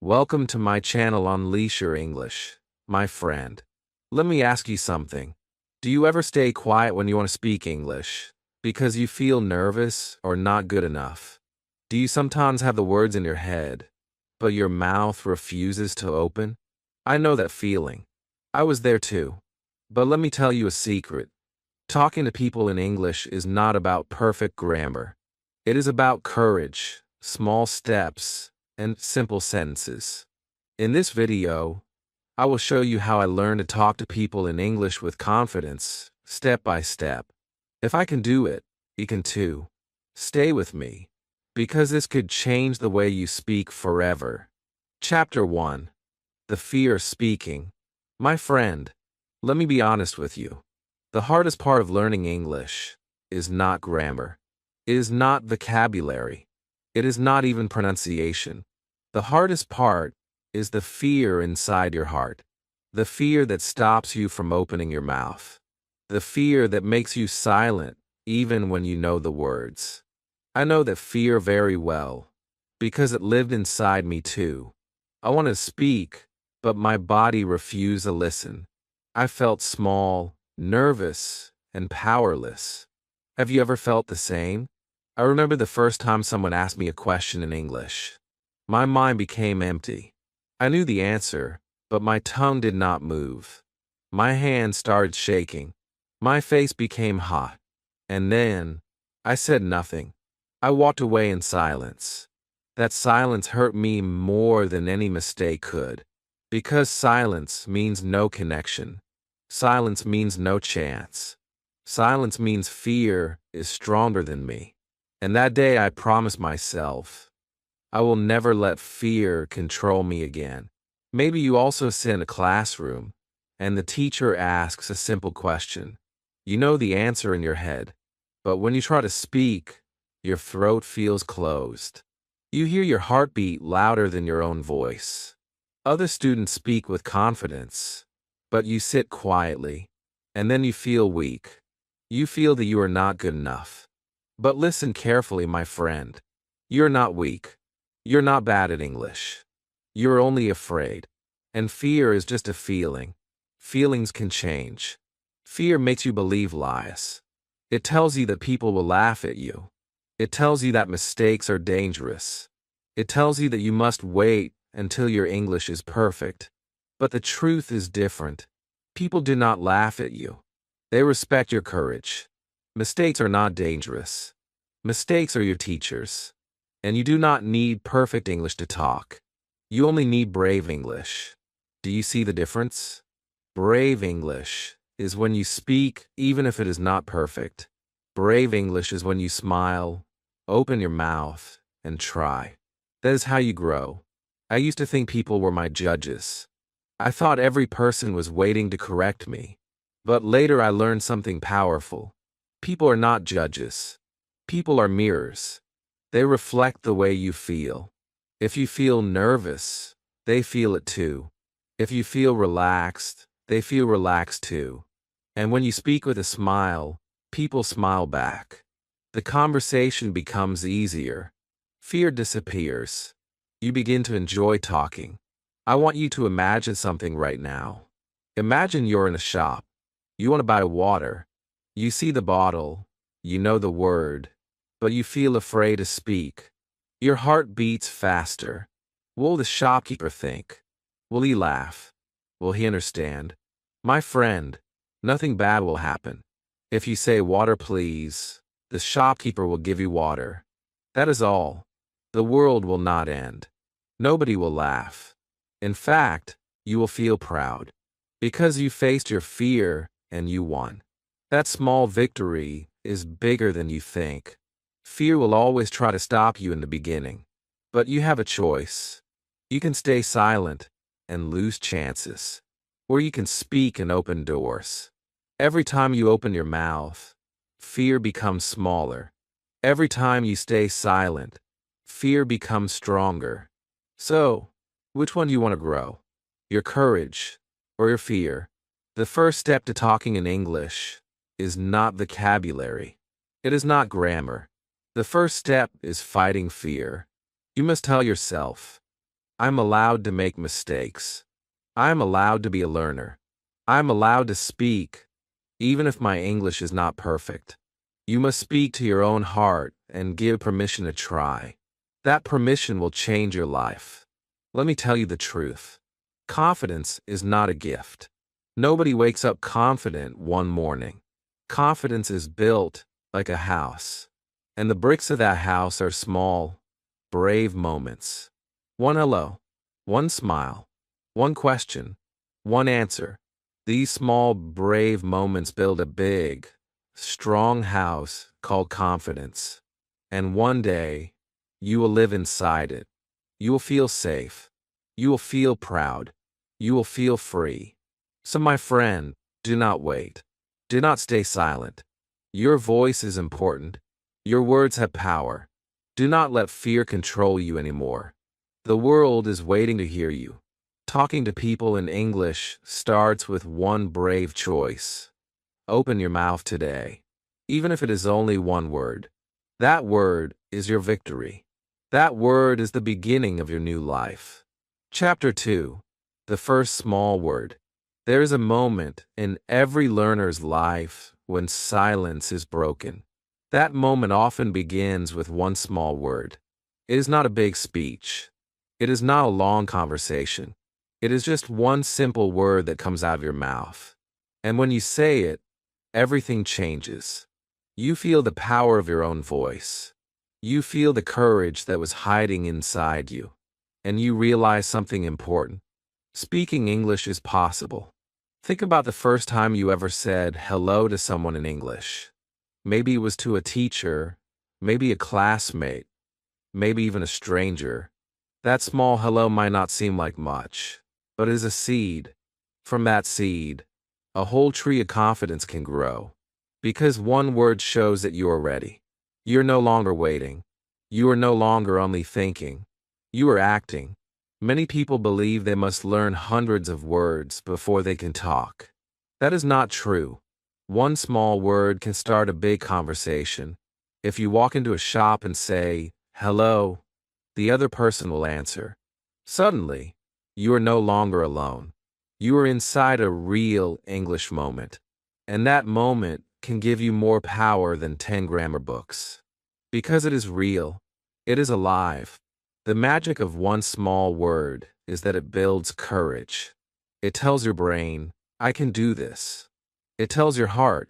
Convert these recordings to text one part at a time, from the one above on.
Welcome to my channel Unleash Your English, my friend. Let me ask you something. Do you ever stay quiet when you want to speak English because you feel nervous or not good enough? Do you sometimes have the words in your head, but your mouth refuses to open? I know that feeling. I was there too. But let me tell you a secret. Talking to people in English is not about perfect grammar. It is about courage, small steps, and simple sentences. In this video, I will show you how I learned to talk to people in English with confidence, step by step. If I can do it, you can too. Stay with me, because this could change the way you speak forever. Chapter 1. The Fear of Speaking. My friend, let me be honest with you. The hardest part of learning English is not grammar. It is not vocabulary. It is not even pronunciation. The hardest part is the fear inside your heart. The fear that stops you from opening your mouth. The fear that makes you silent even when you know the words. I know that fear very well, because it lived inside me too. I wanted to speak, but my body refused to listen. I felt small, nervous, and powerless. Have you ever felt the same? I remember the first time someone asked me a question in English. My mind became empty. I knew the answer, but my tongue did not move. My hands started shaking. My face became hot. And then, I said nothing. I walked away in silence. That silence hurt me more than any mistake could. Because silence means no connection. Silence means no chance. Silence means fear is stronger than me. And that day I promised myself, I will never let fear control me again. Maybe you also sit in a classroom, and the teacher asks a simple question. You know the answer in your head, but when you try to speak, your throat feels closed. You hear your heartbeat louder than your own voice. Other students speak with confidence, but you sit quietly, and then you feel weak. You feel that you are not good enough. But listen carefully, my friend. You're not weak. You're not bad at English. You're only afraid. And fear is just a feeling. Feelings can change. Fear makes you believe lies. It tells you that people will laugh at you. It tells you that mistakes are dangerous. It tells you that you must wait until your English is perfect. But the truth is different. People do not laugh at you. They respect your courage. Mistakes are not dangerous. Mistakes are your teachers. And you do not need perfect English to talk. You only need brave English. Do you see the difference? Brave English is when you speak even if it is not perfect. Brave English is when you smile, open your mouth, and try. That is how you grow. I used to think people were my judges. I thought every person was waiting to correct me. But later I learned something powerful. People are not judges. People are mirrors. They reflect the way you feel. If you feel nervous, they feel it too. If you feel relaxed, they feel relaxed too. And when you speak with a smile, people smile back. The conversation becomes easier. Fear disappears. You begin to enjoy talking. I want you to imagine something right now. Imagine you're in a shop. You want to buy water. You see the bottle. You know the word. But you feel afraid to speak. Your heart beats faster. What will the shopkeeper think? Will he laugh? Will he understand? My friend, nothing bad will happen. If you say water please, the shopkeeper will give you water. That is all. The world will not end. Nobody will laugh. In fact, you will feel proud. Because you faced your fear and you won. That small victory is bigger than you think. Fear will always try to stop you in the beginning. But you have a choice. You can stay silent and lose chances. Or you can speak and open doors. Every time you open your mouth, fear becomes smaller. Every time you stay silent, fear becomes stronger. So, which one do you want to grow? Your courage or your fear? The first step to talking in English is not vocabulary. It is not grammar. The first step is fighting fear. You must tell yourself, I'm allowed to make mistakes. I'm allowed to be a learner. I'm allowed to speak, even if my English is not perfect. You must speak to your own heart and give permission to try. That permission will change your life. Let me tell you the truth. Confidence is not a gift. Nobody wakes up confident one morning. Confidence is built like a house. And the bricks of that house are small, brave moments. One hello, one smile, one question, one answer. These small, brave moments build a big, strong house called confidence. And one day, you will live inside it. You will feel safe. You will feel proud. You will feel free. So, my friend, do not wait. Do not stay silent. Your voice is important. Your words have power. Do not let fear control you anymore. The world is waiting to hear you. Talking to people in English starts with one brave choice. Open your mouth today, even if it is only one word. That word is your victory. That word is the beginning of your new life. Chapter 2. The first small word. There is a moment in every learner's life when silence is broken. That moment often begins with one small word. It is not a big speech. It is not a long conversation. It is just one simple word that comes out of your mouth. And when you say it, everything changes. You feel the power of your own voice. You feel the courage that was hiding inside you. And you realize something important. Speaking English is possible. Think about the first time you ever said hello to someone in English. Maybe it was to a teacher, maybe a classmate, maybe even a stranger. That small hello might not seem like much, but it is a seed. From that seed, a whole tree of confidence can grow. Because one word shows that you are ready. You're no longer waiting. You are no longer only thinking. You are acting. Many people believe they must learn hundreds of words before they can talk. That is not true. One small word can start a big conversation. If you walk into a shop and say, hello, the other person will answer. Suddenly, you are no longer alone. You are inside a real English moment. And that moment can give you more power than 10 grammar books. Because it is real, it is alive. The magic of one small word is that it builds courage. It tells your brain, I can do this. It tells your heart,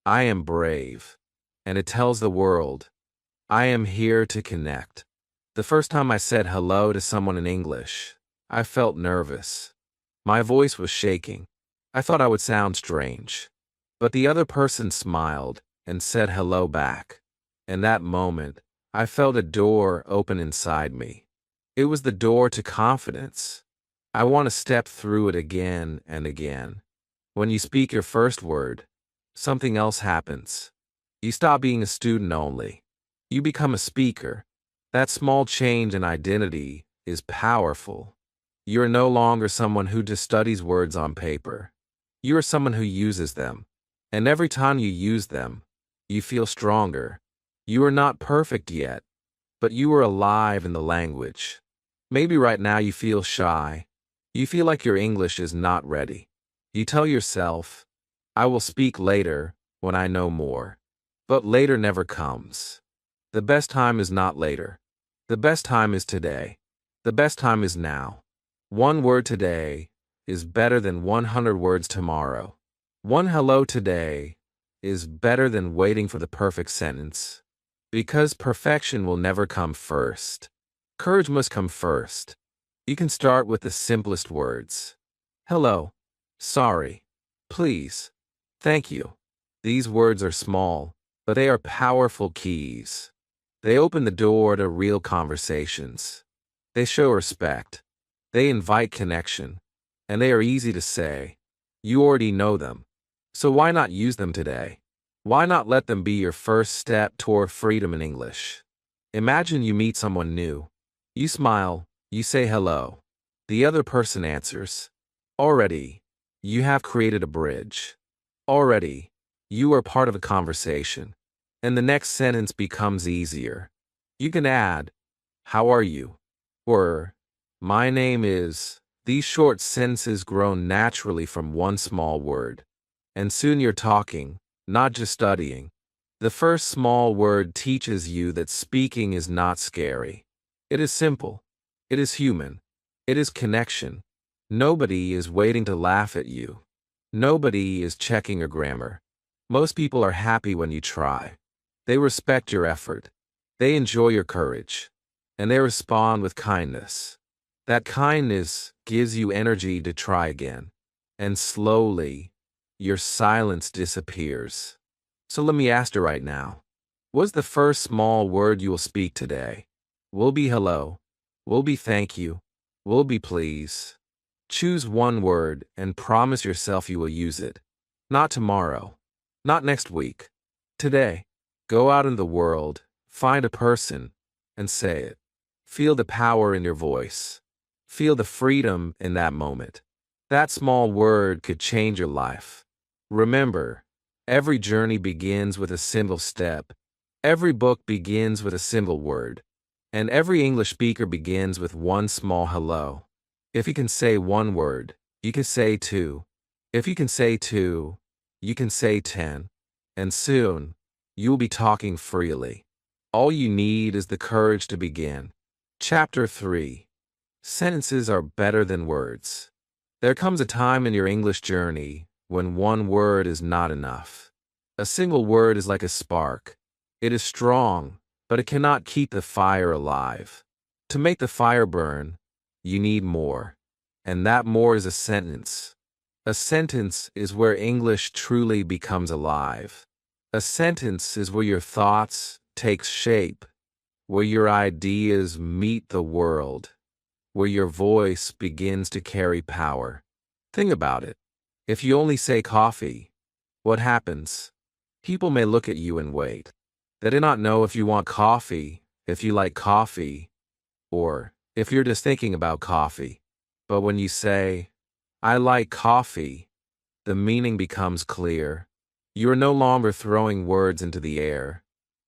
I am brave. And it tells the world, I am here to connect. The first time I said hello to someone in English, I felt nervous. My voice was shaking. I thought I would sound strange. But the other person smiled and said hello back. In that moment, I felt a door open inside me. It was the door to confidence. I want to step through it again and again. When you speak your first word, something else happens. You stop being a student only. You become a speaker. That small change in identity is powerful. You are no longer someone who just studies words on paper. You are someone who uses them. And every time you use them, you feel stronger. You are not perfect yet, but you are alive in the language. Maybe right now you feel shy. You feel like your English is not ready. You tell yourself, I will speak later when I know more. But later never comes. The best time is not later. The best time is today. The best time is now. One word today is better than 100 words tomorrow. One hello today is better than waiting for the perfect sentence. Because perfection will never come first. Courage must come first. You can start with the simplest words. Hello. Sorry. Please. Thank you. These words are small, but they are powerful keys. They open the door to real conversations. They show respect. They invite connection. And they are easy to say. You already know them. So why not use them today? Why not let them be your first step toward freedom in English? Imagine you meet someone new. You smile. You say hello. The other person answers. Already, you have created a bridge. Already, you are part of a conversation. And the next sentence becomes easier. You can add, how are you? Or, My name is. These short sentences grow naturally from one small word. And soon you're talking, not just studying. The first small word teaches you that speaking is not scary. It is simple. It is human. It is connection. Nobody is waiting to laugh at you. Nobody is checking your grammar. Most people are happy when you try. They respect your effort. They enjoy your courage. And they respond with kindness. That kindness gives you energy to try again. And slowly, your silence disappears. So let me ask you right now. What's the first small word you will speak today? Will be hello. Will be thank you. Will be please. Choose one word and promise yourself you will use it. Not tomorrow. Not next week. Today. Go out in the world, find a person, and say it. Feel the power in your voice. Feel the freedom in that moment. That small word could change your life. Remember, every journey begins with a single step. Every book begins with a single word. And every English speaker begins with one small hello. If you can say one word, you can say two. If you can say two, you can say 10. And soon, you will be talking freely. All you need is the courage to begin. Chapter 3. Sentences are better than words. There comes a time in your English journey when one word is not enough. A single word is like a spark. It is strong, but it cannot keep the fire alive. To make the fire burn, you need more. And that more is a sentence. A sentence is where English truly becomes alive. A sentence is where your thoughts take shape, where your ideas meet the world, where your voice begins to carry power. Think about it. If you only say coffee, what happens? People may look at you and wait. They do not know if you want coffee, if you like coffee, or if you're just thinking about coffee. But when you say, I like coffee, the meaning becomes clear. You are no longer throwing words into the air.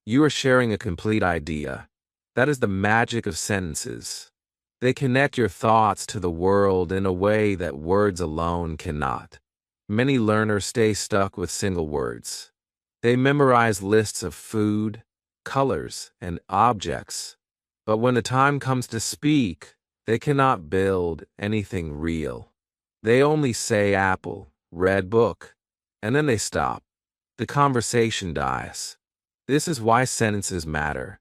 You are sharing a complete idea. That is the magic of sentences. They connect your thoughts to the world in a way that words alone cannot. Many learners stay stuck with single words. They memorize lists of food, colors, and objects. But when the time comes to speak, they cannot build anything real. They only say apple, red book, and then they stop. The conversation dies. This is why sentences matter.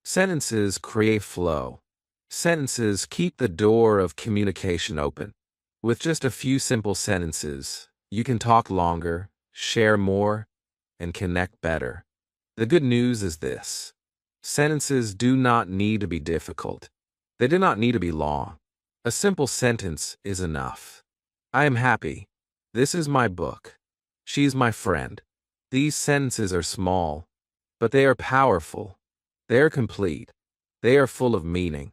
Sentences create flow. Sentences keep the door of communication open. With just a few simple sentences, you can talk longer, share more, and connect better. The good news is this. Sentences do not need to be difficult. They do not need to be long. A simple sentence is enough. I am happy. This is my book. She is my friend. These sentences are small, but they are powerful. They are complete. They are full of meaning.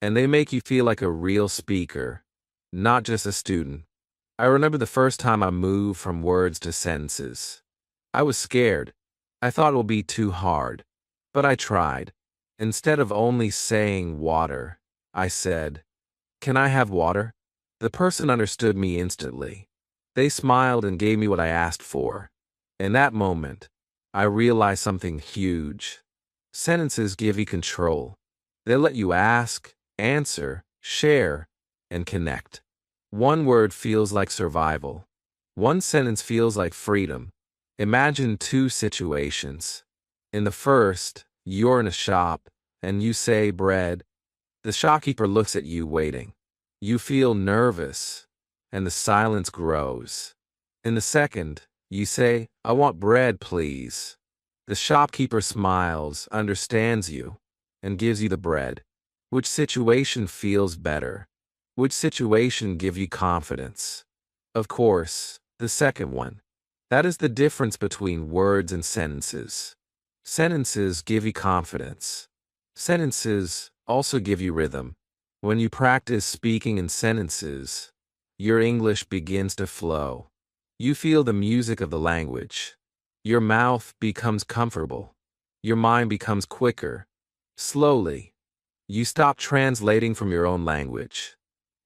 And they make you feel like a real speaker, not just a student. I remember the first time I moved from words to sentences. I was scared. I thought it would be too hard. But I tried. Instead of only saying water, I said, Can I have water? The person understood me instantly. They smiled and gave me what I asked for. In that moment, I realized something huge. Sentences give you control. They let you ask, answer, share, and connect. One word feels like survival. One sentence feels like freedom. Imagine two situations. In the first, you're in a shop, and you say bread. The shopkeeper looks at you waiting. You feel nervous, and the silence grows. In the second, you say, I want bread, please. The shopkeeper smiles, understands you, and gives you the bread. Which situation feels better? Which situation gives you confidence? Of course, the second one. That is the difference between words and sentences. Sentences give you confidence. Sentences also give you rhythm. When you practice speaking in sentences, your English begins to flow. You feel the music of the language. Your mouth becomes comfortable. Your mind becomes quicker. Slowly, You stop translating from your own language.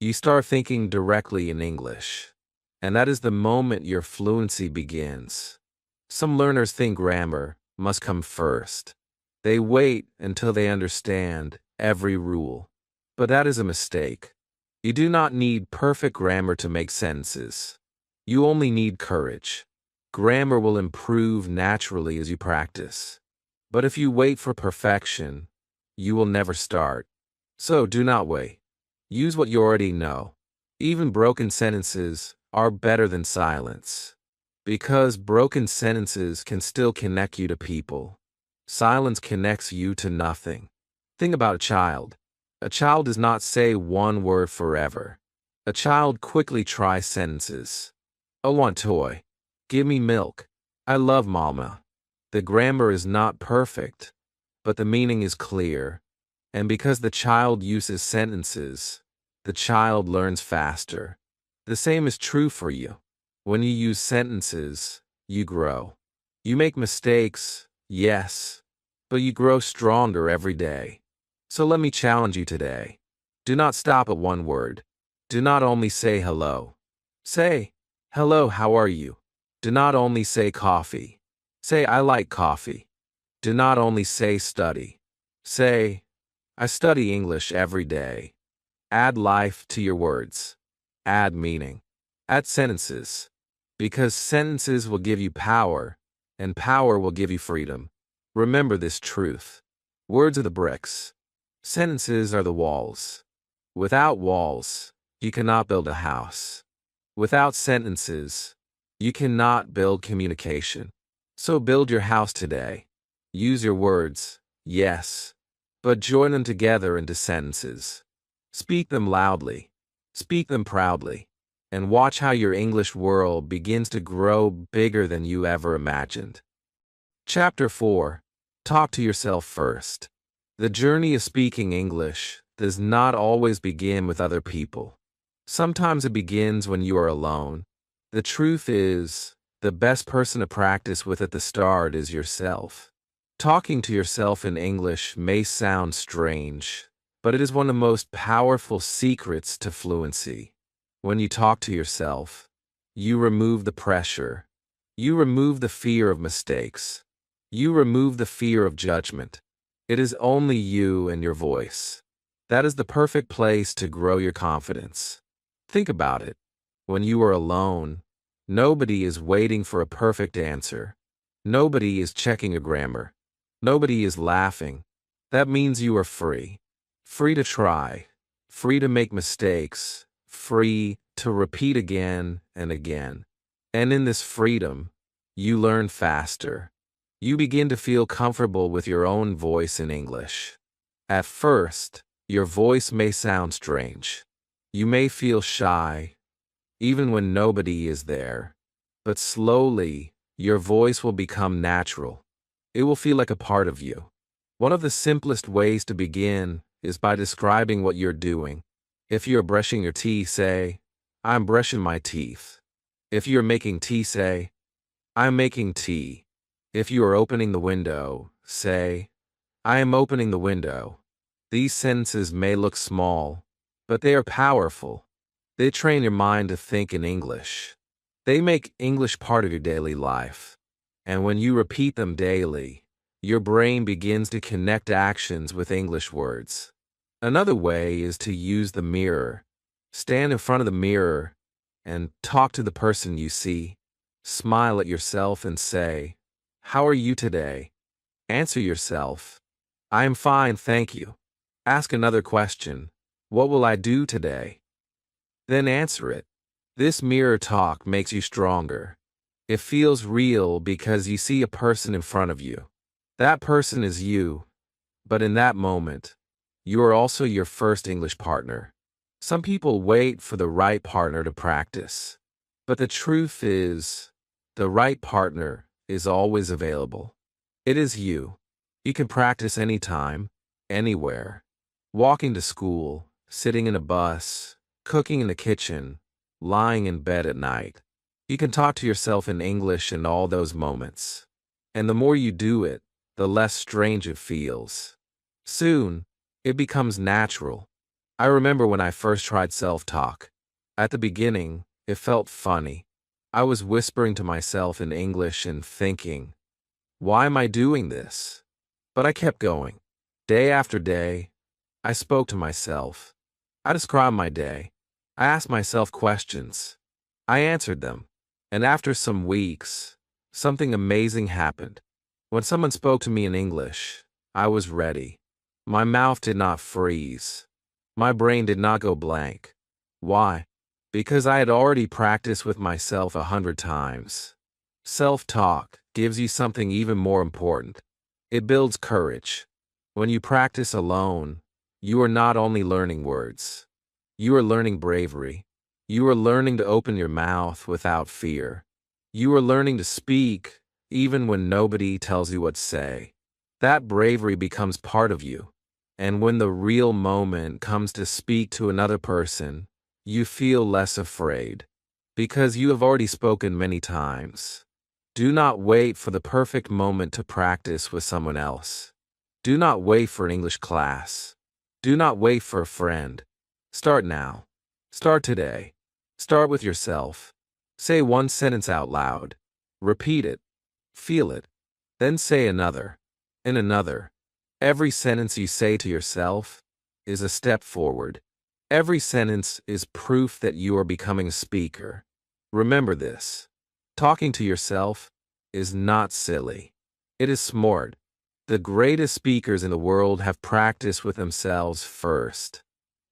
You start thinking directly in English. And that is the moment your fluency begins. Some learners think grammar must come first. They wait until they understand every rule. But that is a mistake. You do not need perfect grammar to make sentences. You only need courage. Grammar will improve naturally as you practice. But if you wait for perfection, you will never start. So do not wait. Use what you already know. Even broken sentences are better than silence. Because broken sentences can still connect you to people. Silence connects you to nothing. Think about a child. A child does not say one word forever. A child quickly tries sentences. I want toy. Give me milk. I love mama. The grammar is not perfect, but the meaning is clear. And because the child uses sentences, the child learns faster. The same is true for you. When you use sentences, you grow. You make mistakes, yes, but you grow stronger every day. So let me challenge you today. Do not stop at one word. Do not only say hello. Say, hello, how are you? Do not only say coffee. Say, I like coffee. Do not only say study. Say, I study English every day. Add life to your words. Add meaning. Add sentences. Because sentences will give you power, and power will give you freedom. Remember this truth. Words are the bricks. Sentences are the walls. Without walls, you cannot build a house. Without sentences, you cannot build communication. So build your house today. Use your words, yes, but join them together into sentences. Speak them loudly. Speak them proudly. And watch how your English world begins to grow bigger than you ever imagined. Chapter 4. Talk to yourself first. The journey of speaking English does not always begin with other people. Sometimes it begins when you are alone. The truth is, the best person to practice with at the start is yourself. Talking to yourself in English may sound strange, but it is one of the most powerful secrets to fluency. When you talk to yourself, you remove the pressure. You remove the fear of mistakes. You remove the fear of judgment. It is only you and your voice. That is the perfect place to grow your confidence. Think about it. When you are alone, nobody is waiting for a perfect answer. Nobody is checking your grammar. Nobody is laughing. That means you are free. Free to try. Free to make mistakes. Free to repeat again and again. And in this freedom, you learn faster. You begin to feel comfortable with your own voice in English. At first, your voice may sound strange. You may feel shy, even when nobody is there. But slowly, your voice will become natural. It will feel like a part of you. One of the simplest ways to begin is by describing what you're doing. If you're brushing your teeth, say, I'm brushing my teeth. If you're making tea, say, I'm making tea. If you are opening the window, say, I am opening the window. These sentences may look small, but they are powerful. They train your mind to think in English. They make English part of your daily life. And when you repeat them daily, your brain begins to connect actions with English words. Another way is to use the mirror. Stand in front of the mirror and talk to the person you see. Smile at yourself and say, how are you today? Answer yourself, I am fine, thank you. Ask another question, what will I do today? Then answer it. This mirror talk makes you stronger. It feels real because you see a person in front of you. That person is you, but in that moment, you are also your first English partner. Some people wait for the right partner to practice. But the truth is, the right partner is always available. It is you. You can practice anytime, anywhere. Walking to school, sitting in a bus, cooking in the kitchen, lying in bed at night. You can talk to yourself in English in all those moments. And the more you do it, the less strange it feels. Soon, It becomes natural. I remember when I first tried self-talk. At the beginning, it felt funny. I was whispering to myself in English and thinking, why am I doing this? But I kept going. Day after day, I spoke to myself. I described my day. I asked myself questions. I answered them. And after some weeks, something amazing happened. When someone spoke to me in English, I was ready. My mouth did not freeze. My brain did not go blank. Why? Because I had already practiced with myself 100 times. Self-talk gives you something even more important. It builds courage. When you practice alone, you are not only learning words. You are learning bravery. You are learning to open your mouth without fear. You are learning to speak even when nobody tells you what to say. That bravery becomes part of you. And when the real moment comes to speak to another person, you feel less afraid. Because you have already spoken many times. Do not wait for the perfect moment to practice with someone else. Do not wait for an English class. Do not wait for a friend. Start now. Start today. Start with yourself. Say one sentence out loud. Repeat it. Feel it. Then say another. And another. Every sentence you say to yourself is a step forward. Every sentence is proof that you are becoming a speaker. Remember this. Talking to yourself is not silly. It is smart. The greatest speakers in the world have practiced with themselves first.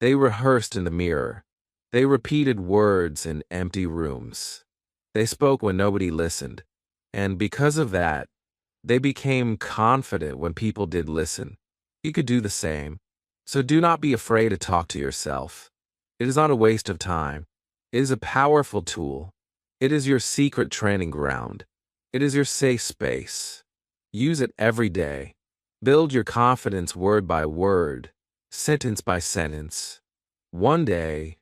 They rehearsed in the mirror. They repeated words in empty rooms. They spoke when nobody listened. And because of that, they became confident when people did listen. You could do the same. So do not be afraid to talk to yourself. It is not a waste of time. It is a powerful tool. It is your secret training ground. It is your safe space. Use it every day. Build your confidence word by word, sentence by sentence. One day,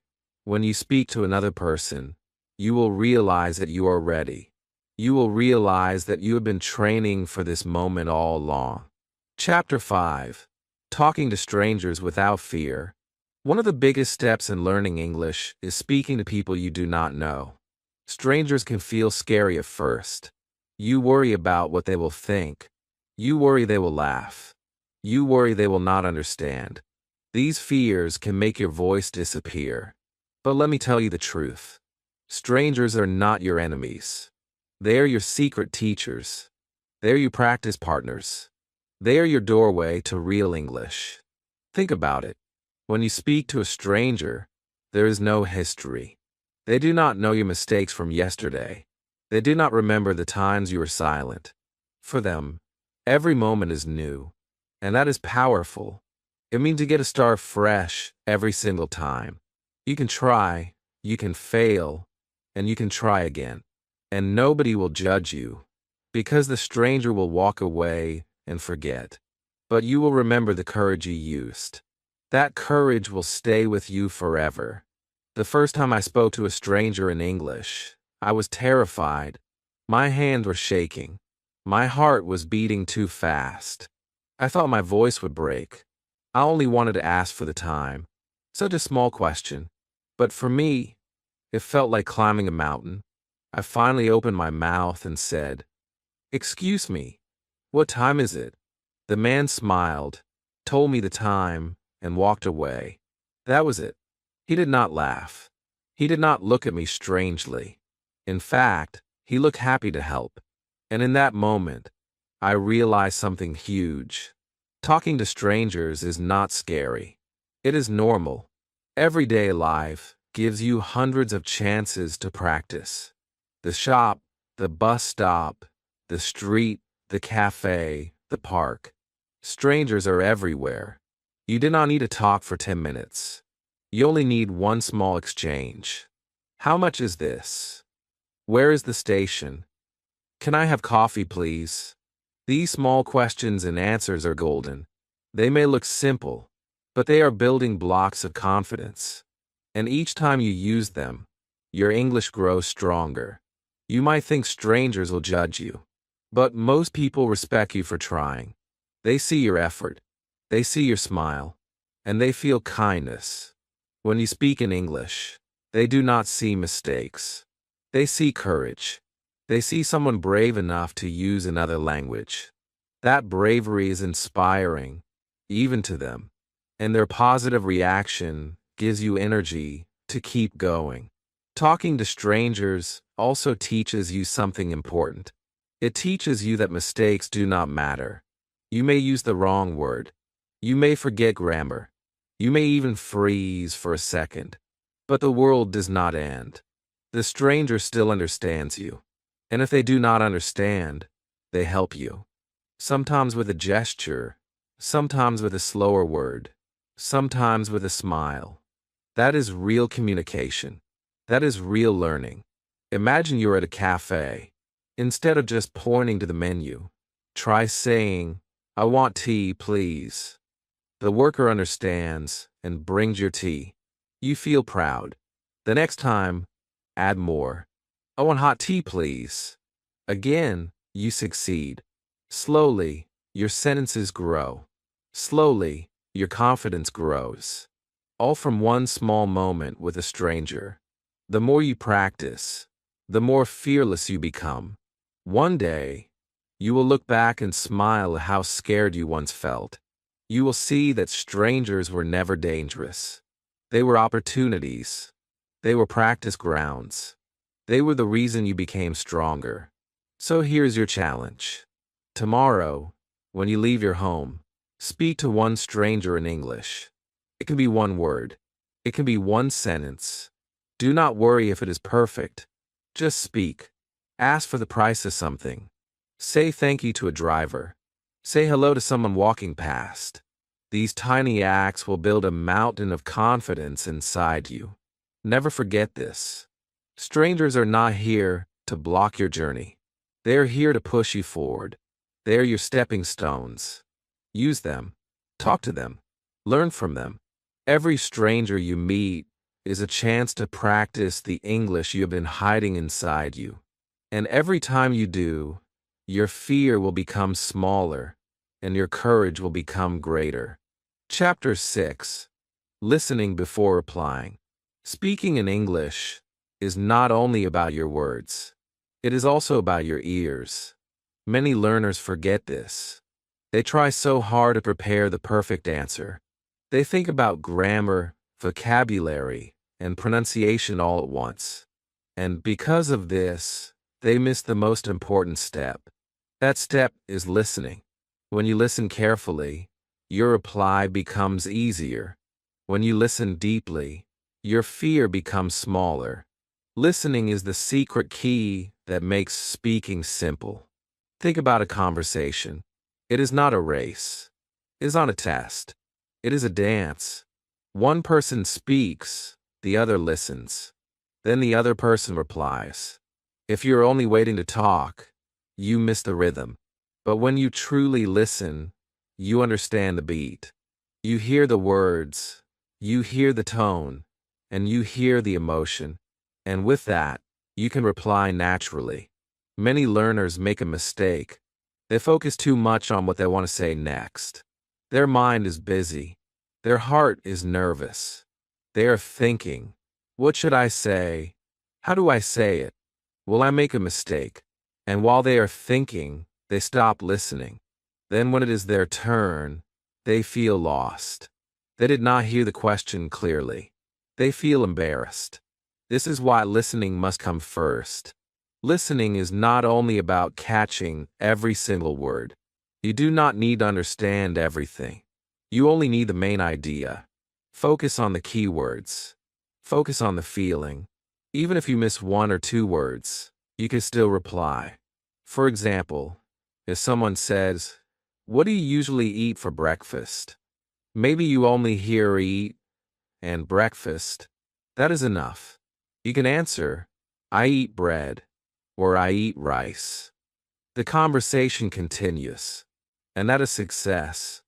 when you speak to another person, you will realize that you are ready. You will realize that you have been training for this moment all along. Chapter 5. Talking to strangers without fear. One of the biggest steps in learning English is speaking to people you do not know. Strangers can feel scary at first. You worry about what they will think. You worry they will laugh. You worry they will not understand. These fears can make your voice disappear. But let me tell you the truth. Strangers are not your enemies. They are your secret teachers. They are your practice partners. They are your doorway to real English. Think about it. When you speak to a stranger, there is no history. They do not know your mistakes from yesterday. They do not remember the times you were silent. For them, every moment is new, and that is powerful. It means you get to start fresh every single time. You can try, you can fail, and you can try again. And nobody will judge you, because the stranger will walk away and forget. But you will remember the courage you used. That courage will stay with you forever. The first time I spoke to a stranger in English, I was terrified. My hands were shaking. My heart was beating too fast. I thought my voice would break. I only wanted to ask for the time. Such a small question. But for me, it felt like climbing a mountain. I finally opened my mouth and said, "Excuse me, what time is it?" The man smiled, told me the time, and walked away. That was it. He did not laugh. He did not look at me strangely. In fact, he looked happy to help. And in that moment, I realized something huge. Talking to strangers is not scary. It is normal. Everyday life gives you hundreds of chances to practice. The shop, the bus stop, the street, the cafe, the park. Strangers are everywhere. You do not need to talk for 10 minutes. You only need one small exchange. How much is this? Where is the station? Can I have coffee, please? These small questions and answers are golden. They may look simple, but they are building blocks of confidence. And each time you use them, your English grows stronger. You might think strangers will judge you, but most people respect you for trying. They see your effort. They see your smile. and they feel kindness. When you speak in English, they do not see mistakes. They see courage. They see someone brave enough to use another language. That bravery is inspiring, even to them, and their positive reaction gives you energy to keep going. Talking to strangers also teaches you something important. It teaches you that mistakes do not matter. You may use the wrong word. You may forget grammar. You may even freeze for a second. But the world does not end. The stranger still understands you. And if they do not understand, they help you. Sometimes with a gesture, sometimes with a slower word, sometimes with a smile. That is real communication. That is real learning. Imagine you're at a cafe. Instead of just pointing to the menu, try saying, "I want tea, please." The worker understands and brings your tea. You feel proud. The next time, add more. "I want hot tea, please." Again, you succeed. Slowly, your sentences grow. Slowly, your confidence grows. All from one small moment with a stranger. The more you practice, the more fearless you become. One day, you will look back and smile at how scared you once felt. You will see that strangers were never dangerous. They were opportunities. They were practice grounds. They were the reason you became stronger. So here's your challenge. Tomorrow, when you leave your home, speak to one stranger in English. It can be one word. It can be one sentence. Do not worry if it is perfect. Just speak. Ask for the price of something. Say thank you to a driver. Say hello to someone walking past. These tiny acts will build a mountain of confidence inside you. Never forget this. Strangers are not here to block your journey. They are here to push you forward. They are your stepping stones. Use them. Talk to them. Learn from them. Every stranger you meet is a chance to practice the English you have been hiding inside you. And every time you do, your fear will become smaller and your courage will become greater. Chapter 6. Listening before replying. Speaking in English is not only about your words. It is also about your ears. Many learners forget this. They try so hard to prepare the perfect answer. They think about grammar, vocabulary, and pronunciation all at once. And because of this, they miss the most important step. That step is listening. When you listen carefully, your reply becomes easier. When you listen deeply, your fear becomes smaller. Listening is the secret key that makes speaking simple. Think about a conversation. It is not a race. It is not a test. It is a dance. One person speaks, the other listens. Then the other person replies. If you're only waiting to talk, you miss the rhythm. But when you truly listen, you understand the beat. You hear the words, you hear the tone, and you hear the emotion. And with that, you can reply naturally. Many learners make a mistake. They focus too much on what they want to say next. Their mind is busy. Their heart is nervous. They are thinking, what should I say? How do I say it? Will I make a mistake? And while they are thinking, they stop listening. Then when it is their turn, they feel lost. They did not hear the question clearly. They feel embarrassed. This is why listening must come first. Listening is not only about catching every single word. You do not need to understand everything. You only need the main idea. Focus on the key words. Focus on the feeling. Even if you miss one or two words, you can still reply. For example, if someone says, "What do you usually eat for breakfast?" Maybe you only hear eat and breakfast. That is enough. You can answer, "I eat bread," or "I eat rice." The conversation continues, and that is success.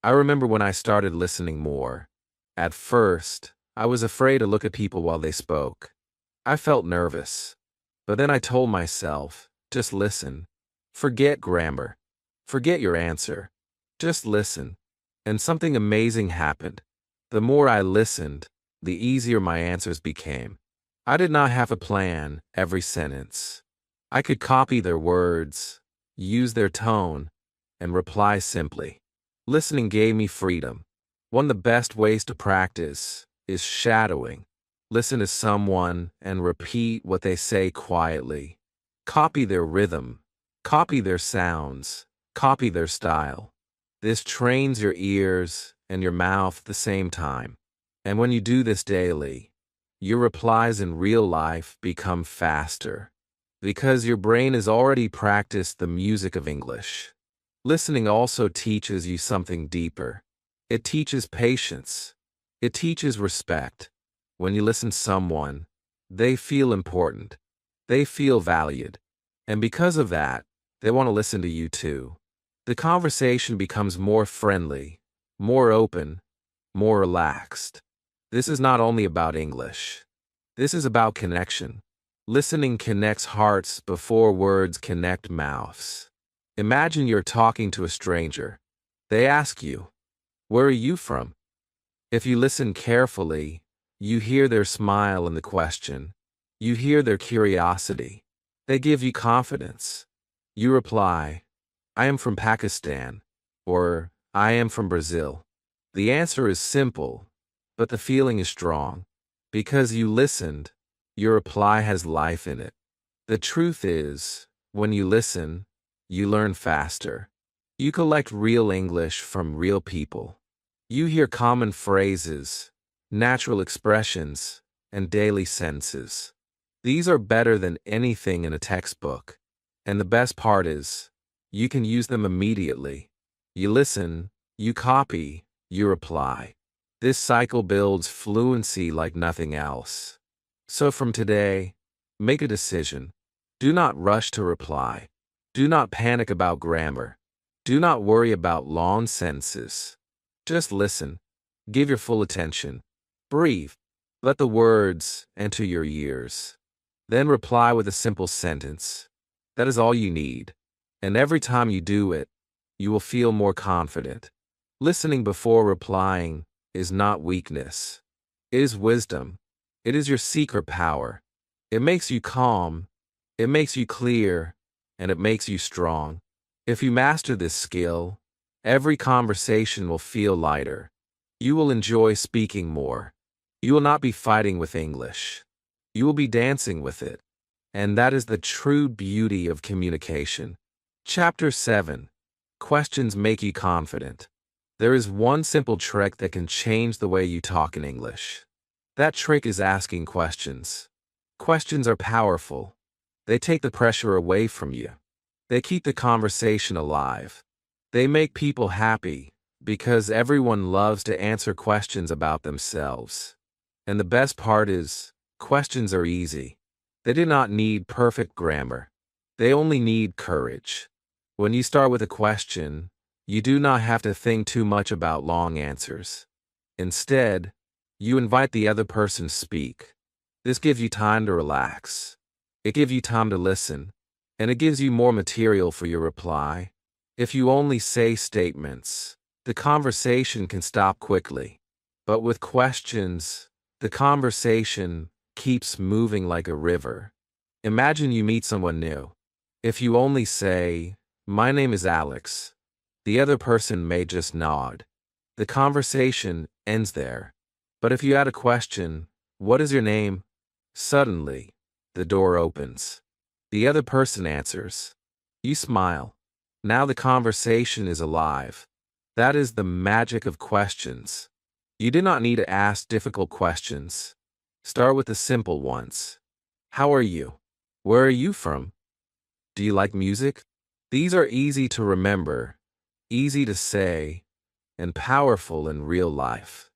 I remember when I started listening more. At first, I was afraid to look at people while they spoke. I felt nervous. But then I told myself, just listen. Forget grammar. Forget your answer. Just listen. And something amazing happened. The more I listened, the easier my answers became. I did not have to plan every sentence. I could copy their words, use their tone, and reply simply. Listening gave me freedom. One of the best ways to practice is shadowing. Listen to someone and repeat what they say quietly. Copy their rhythm, copy their sounds, copy their style. This trains your ears and your mouth at the same time. And when you do this daily, your replies in real life become faster because your brain has already practiced the music of English. Listening also teaches you something deeper. It teaches patience. It teaches respect. When you listen to someone, they feel important. They feel valued. And because of that, they want to listen to you too. The conversation becomes more friendly, more open, more relaxed. This is not only about English. This is about connection. Listening connects hearts before words connect mouths. Imagine you're talking to a stranger. They ask you, "Where are you from?" If you listen carefully, you hear their smile in the question. You hear their curiosity. They give you confidence. You reply, "I am from Pakistan," or "I am from Brazil." The answer is simple, but the feeling is strong. Because you listened, your reply has life in it. The truth is, when you listen, you learn faster. You collect real English from real people. You hear common phrases, natural expressions, and daily sentences. These are better than anything in a textbook. And the best part is, you can use them immediately. You listen, you copy, you reply. This cycle builds fluency like nothing else. So from today, make a decision. Do not rush to reply. Do not panic about grammar. Do not worry about long sentences. Just listen. Give your full attention. Breathe. Let the words enter your ears. Then reply with a simple sentence. That is all you need. And every time you do it, you will feel more confident. Listening before replying is not weakness. It is wisdom. It is your secret power. It makes you calm. It makes you clear. And it makes you strong. If you master this skill, every conversation will feel lighter. You will enjoy speaking more. You will not be fighting with English. You will be dancing with it. And that is the true beauty of communication. Chapter 7. Questions make you confident. There is one simple trick that can change the way you talk in English. That trick is asking questions. Questions are powerful. They take the pressure away from you. They keep the conversation alive. They make people happy because everyone loves to answer questions about themselves. And the best part is, questions are easy. They do not need perfect grammar. They only need courage. When you start with a question, you do not have to think too much about long answers. Instead, you invite the other person to speak. This gives you time to relax. It gives you time to listen, and it gives you more material for your reply. If you only say statements, the conversation can stop quickly. But with questions, the conversation keeps moving like a river. Imagine you meet someone new. If you only say, "My name is Alex," the other person may just nod. The conversation ends there. But if you add a question, "What is your name?" Suddenly, the door opens. The other person answers. You smile. Now the conversation is alive. That is the magic of questions. You do not need to ask difficult questions. Start with the simple ones. How are you? Where are you from? Do you like music? These are easy to remember, easy to say, and powerful in real life.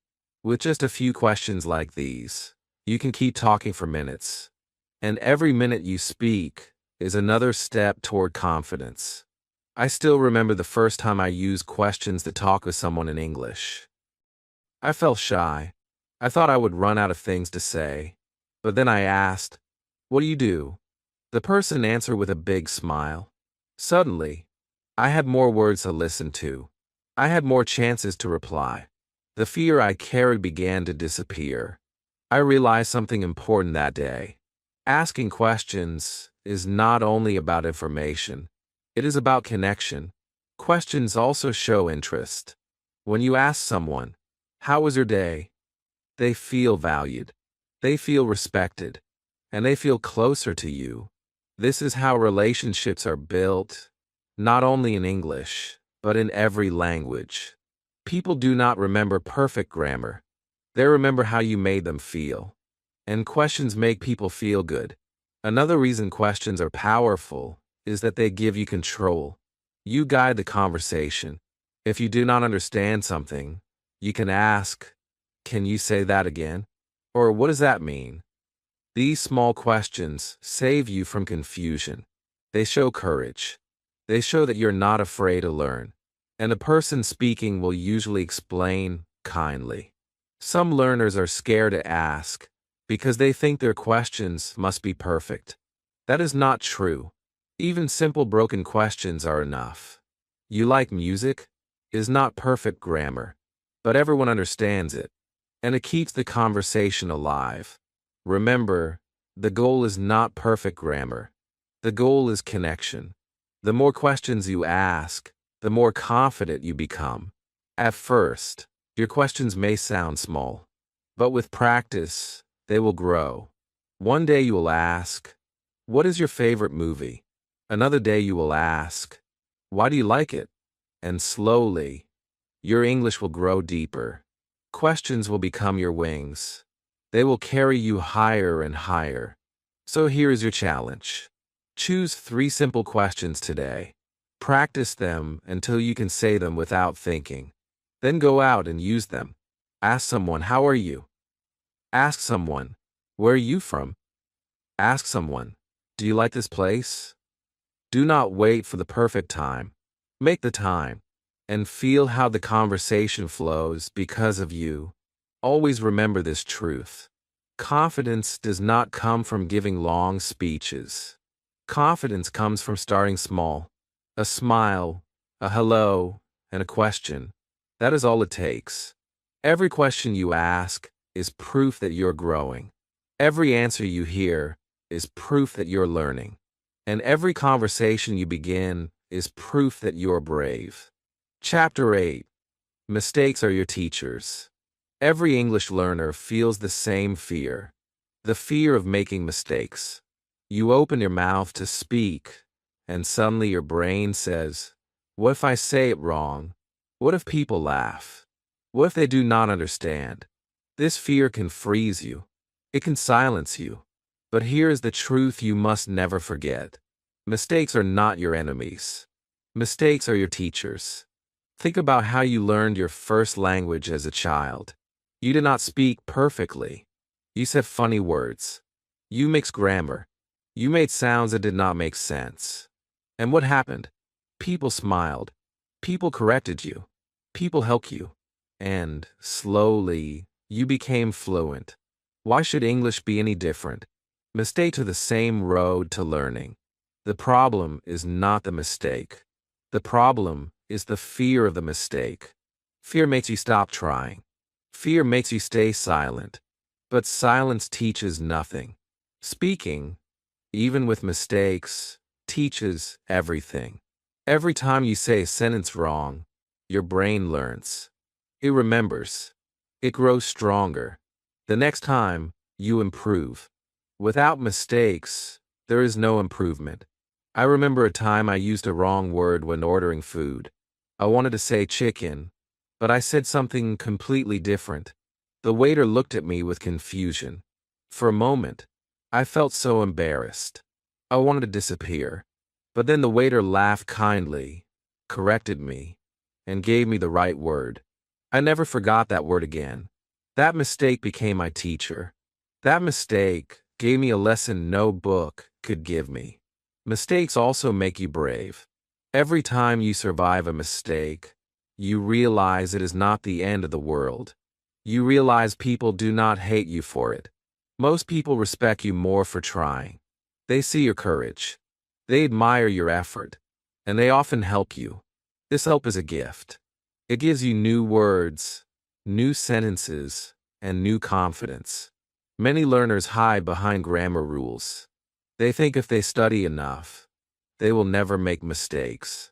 With just a few questions like these, you can keep talking for minutes. And every minute you speak is another step toward confidence. I still remember the first time I used questions to talk with someone in English. I felt shy. I thought I would run out of things to say. But then I asked, "What do you do?" The person answered with a big smile. Suddenly, I had more words to listen to. I had more chances to reply. The fear I carried began to disappear. I realized something important that day. Asking questions is not only about information, it is about connection. Questions also show interest. When you ask someone, "How was your day?" they feel valued, they feel respected, and they feel closer to you. This is how relationships are built, not only in English, but in every language. People do not remember perfect grammar. They remember how you made them feel. And questions make people feel good. Another reason questions are powerful is that they give you control. You guide the conversation. If you do not understand something, you can ask, "Can you say that again?" Or, "What does that mean?" These small questions save you from confusion. They show courage. They show that you're not afraid to learn. And the person speaking will usually explain kindly. Some learners are scared to ask because they think their questions must be perfect. That is not true. Even simple broken questions are enough. "You like music?" is not perfect grammar, but everyone understands it, and it keeps the conversation alive. Remember, the goal is not perfect grammar. The goal is connection. The more questions you ask, the more confident you become. At first, your questions may sound small, but with practice, they will grow. One day you will ask, "What is your favorite movie?" Another day you will ask, "Why do you like it?" And slowly, your English will grow deeper. Questions will become your wings. They will carry you higher and higher. So here is your challenge. Choose 3 simple questions today. Practice them until you can say them without thinking. Then go out and use them. Ask someone, "How are you?" Ask someone, "Where are you from?" Ask someone, "Do you like this place?" Do not wait for the perfect time. Make the time, and feel how the conversation flows because of you. Always remember this truth. Confidence does not come from giving long speeches. Confidence comes from starting small. A smile, a hello, and a question. That is all it takes. Every question you ask is proof that you're growing. Every answer you hear is proof that you're learning. And every conversation you begin is proof that you're brave. Chapter 8. Mistakes are your teachers. Every English learner feels the same fear. The fear of making mistakes. You open your mouth to speak, and suddenly your brain says, "What if I say it wrong? What if people laugh? What if they do not understand?" This fear can freeze you. It can silence you. But here is the truth you must never forget. Mistakes are not your enemies. Mistakes are your teachers. Think about how you learned your first language as a child. You did not speak perfectly. You said funny words. You mixed grammar. You made sounds that did not make sense. And what happened? People smiled. People corrected you. People helped you. And, slowly, you became fluent. Why should English be any different? Mistakes are the same road to learning. The problem is not the mistake. The problem is the fear of the mistake. Fear makes you stop trying. Fear makes you stay silent. But silence teaches nothing. Speaking, even with mistakes, teaches everything. Every time you say a sentence wrong, your brain learns. It remembers. It grows stronger. The next time, you improve. Without mistakes, there is no improvement. I remember a time I used a wrong word when ordering food. I wanted to say chicken, but I said something completely different. The waiter looked at me with confusion. For a moment, I felt so embarrassed. I wanted to disappear. But then the waiter laughed kindly, corrected me, and gave me the right word. I never forgot that word again. That mistake became my teacher. That mistake gave me a lesson no book could give me. Mistakes also make you brave. Every time you survive a mistake, you realize it is not the end of the world. You realize people do not hate you for it. Most people respect you more for trying. They see your courage. They admire your effort. And they often help you. This help is a gift. It gives you new words, new sentences, and new confidence. Many learners hide behind grammar rules. They think if they study enough, they will never make mistakes.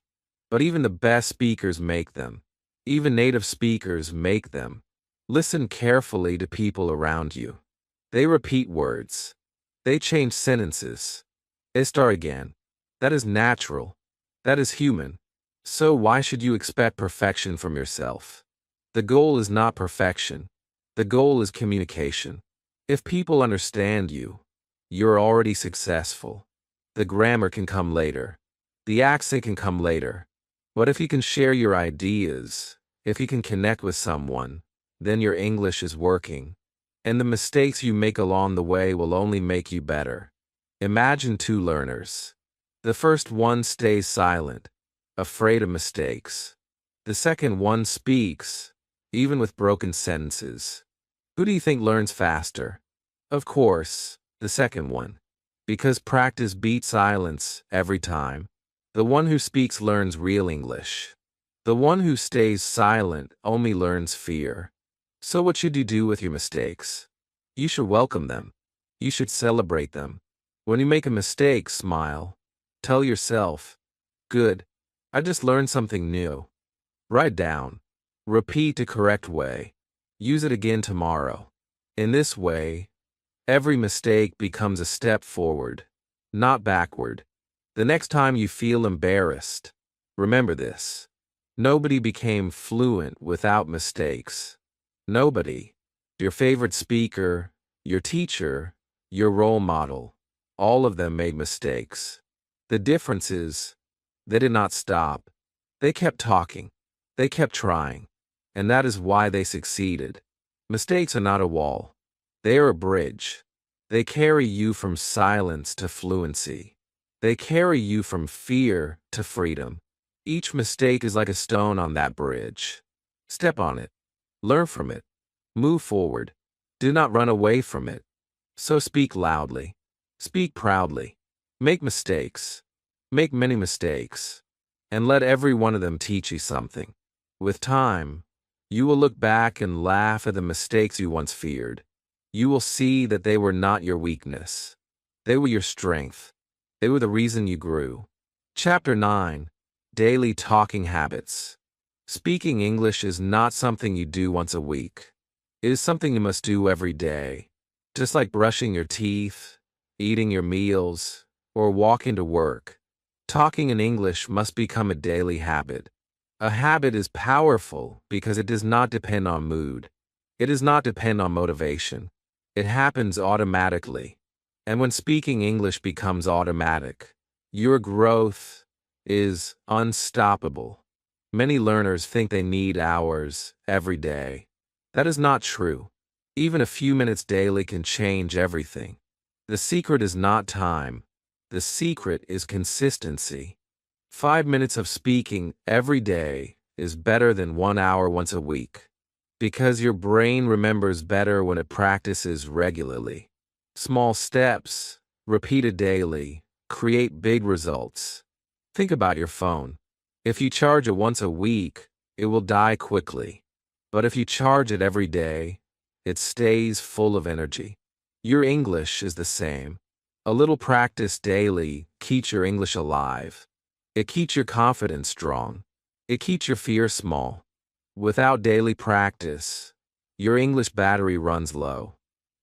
But even the best speakers make them. Even native speakers make them. Listen carefully to people around you. They repeat words. They change sentences. They start again. That is natural. That is human. So why should you expect perfection from yourself? The goal is not perfection. The goal is communication. If people understand you, you're already successful. The grammar can come later. The accent can come later. But if you can share your ideas, if you can connect with someone, then your English is working. And the mistakes you make along the way will only make you better. Imagine two learners. The first one stays silent, afraid of mistakes. The second one speaks, even with broken sentences. Who do you think learns faster? Of course, the second one. Because practice beats silence every time. The one who speaks learns real English. The one who stays silent only learns fear. So what should you do with your mistakes? You should welcome them. You should celebrate them. When you make a mistake, smile. Tell yourself, good, I just learned something new. Write down. Repeat the correct way. Use it again tomorrow. In this way, every mistake becomes a step forward, not backward. The next time you feel embarrassed, remember this. Nobody became fluent without mistakes. Nobody. Your favorite speaker, your teacher, your role model, all of them made mistakes. The difference is, they did not stop. They kept talking. They kept trying. And that is why they succeeded. Mistakes are not a wall. They are a bridge. They carry you from silence to fluency. They carry you from fear to freedom. Each mistake is like a stone on that bridge. Step on it. Learn from it. Move forward. Do not run away from it. So speak loudly. Speak proudly. Make mistakes. Make many mistakes. And let every one of them teach you something. With time, you will look back and laugh at the mistakes you once feared. You will see that they were not your weakness. They were your strength. They were the reason you grew. Chapter 9. Daily Talking Habits. Speaking English is not something you do once a week. It is something you must do every day. Just like brushing your teeth, eating your meals, or walking to work. Talking in English must become a daily habit. A habit is powerful because it does not depend on mood. It does not depend on motivation. It happens automatically. And when speaking English becomes automatic, your growth is unstoppable. Many learners think they need hours every day. That is not true. Even a few minutes daily can change everything. The secret is not time. The secret is consistency. 5 minutes of speaking every day is better than 1 hour once a week. Because your brain remembers better when it practices regularly. Small steps, repeated daily, create big results. Think about your phone. If you charge it once a week, it will die quickly. But if you charge it every day, it stays full of energy. Your English is the same. A little practice daily keeps your English alive. It keeps your confidence strong. It keeps your fear small. Without daily practice, your English battery runs low.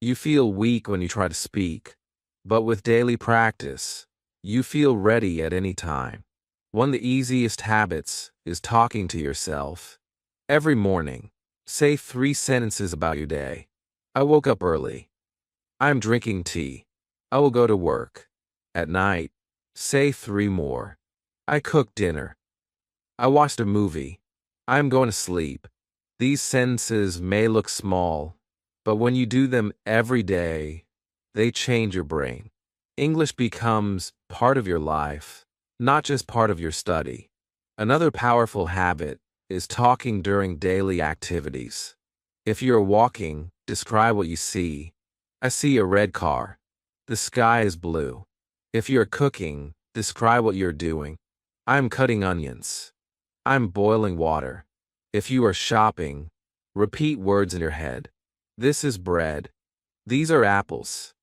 You feel weak when you try to speak. But with daily practice, you feel ready at any time. One of the easiest habits is talking to yourself. Every morning, say 3 sentences about your day. I woke up early. I am drinking tea. I will go to work. At night, say 3 more. I cooked dinner. I watched a movie. I am going to sleep. These sentences may look small, but when you do them every day, they change your brain. English becomes part of your life, not just part of your study. Another powerful habit is talking during daily activities. If you're walking, describe what you see. I see a red car. The sky is blue. If you're cooking, describe what you're doing. I'm cutting onions. I'm boiling water. If you are shopping, Repeat words in your head. This is bread. These are apples.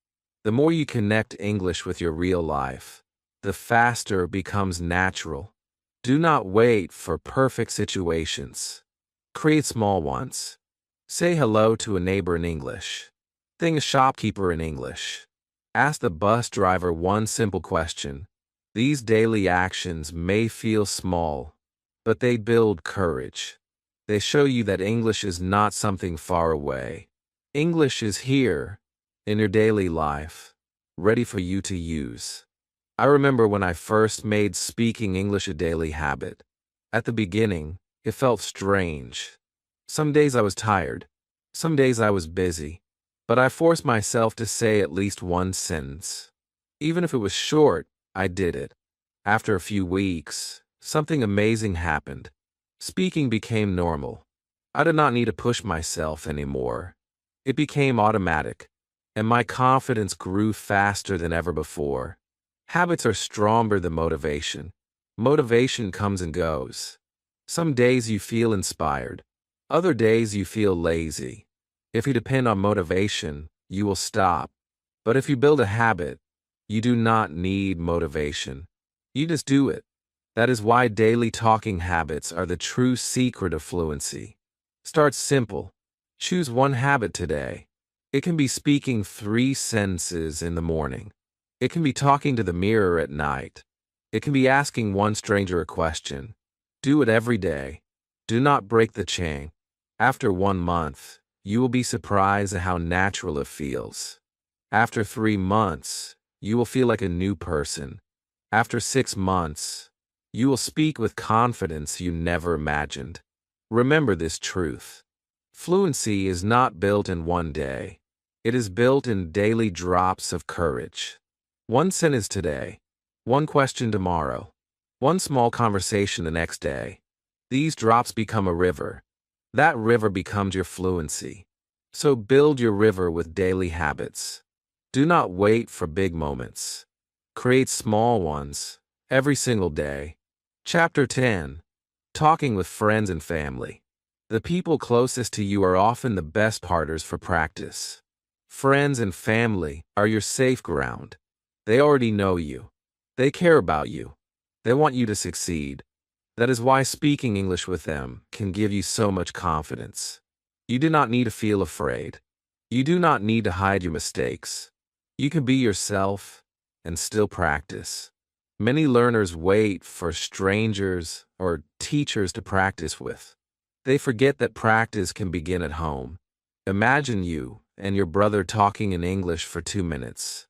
The more you connect English with your real life, the faster it becomes natural. Do not wait for perfect situations. Create small ones. Say hello to a neighbor in English. Thank a shopkeeper in English. Ask the bus driver one simple question. These daily actions may feel small, but they build courage. They show you that English is not something far away. English is here, in your daily life, ready for you to use. I remember when I first made speaking English a daily habit. At the beginning, it felt strange. Some days I was tired. Some days I was busy. But I forced myself to say at least one sentence. Even if it was short, I did it. After a few weeks, something amazing happened. Speaking became normal. I did not need to push myself anymore. It became automatic, and my confidence grew faster than ever before. Habits are stronger than motivation. Motivation comes and goes. Some days you feel inspired. Other days you feel lazy. If you depend on motivation, you will stop. But if you build a habit, you do not need motivation. You just do it. That is why daily talking habits are the true secret of fluency. Start simple. Choose one habit today. It can be speaking 3 sentences in the morning. It can be talking to the mirror at night. It can be asking one stranger a question. Do it every day. Do not break the chain. After 1 month, you will be surprised at how natural it feels. After 3 months, you will feel like a new person. After 6 months, you will speak with confidence you never imagined. Remember this truth. Fluency is not built in one day. It is built in daily drops of courage. 1 sentence today. 1 question tomorrow. 1 small conversation the next day. These drops become a river. That river becomes your fluency. So build your river with daily habits. Do not wait for big moments. Create small ones, every single day. Chapter 10. Talking with friends and family. The people closest to you are often the best partners for practice. Friends and family are your safe ground. They already know you. They care about you. They want you to succeed. That is why speaking English with them can give you so much confidence. You do not need to feel afraid. You do not need to hide your mistakes. You can be yourself and still practice. Many learners wait for strangers or teachers to practice with. They forget that practice can begin at home. Imagine you and your brother talking in English for 2 minutes.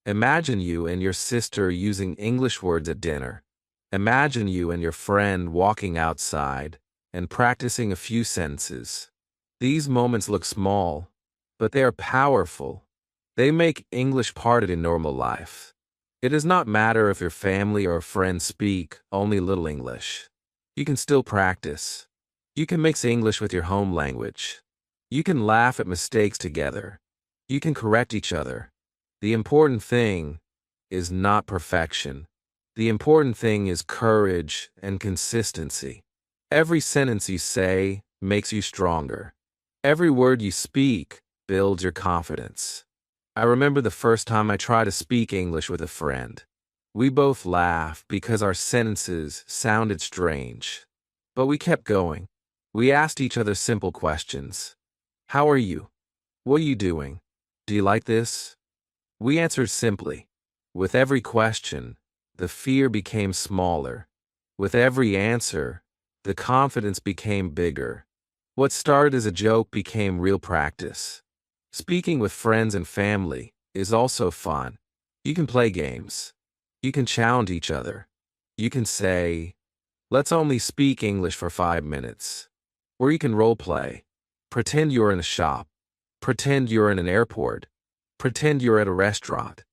Imagine you and your sister using English words at dinner. Imagine you and your friend walking outside and practicing a few sentences. These moments look small, but they are powerful. They make English part of your normal life. It does not matter if your family or friends speak only little English. You can still practice. You can mix English with your home language. You can laugh at mistakes together. You can correct each other. The important thing is not perfection. The important thing is courage and consistency. Every sentence you say makes you stronger. Every word you speak builds your confidence. I remember the first time I tried to speak English with a friend. We both laughed because our sentences sounded strange. But we kept going. We asked each other simple questions. How are you? What are you doing? Do you like this? We answered simply. With every question, the fear became smaller. With every answer, the confidence became bigger. What started as a joke became real practice. Speaking with friends and family is also fun. You can play games. You can challenge each other. You can say, let's only speak English for 5 minutes. Or you can role play. Pretend you're in a shop. Pretend you're in an airport. Pretend you're at a restaurant.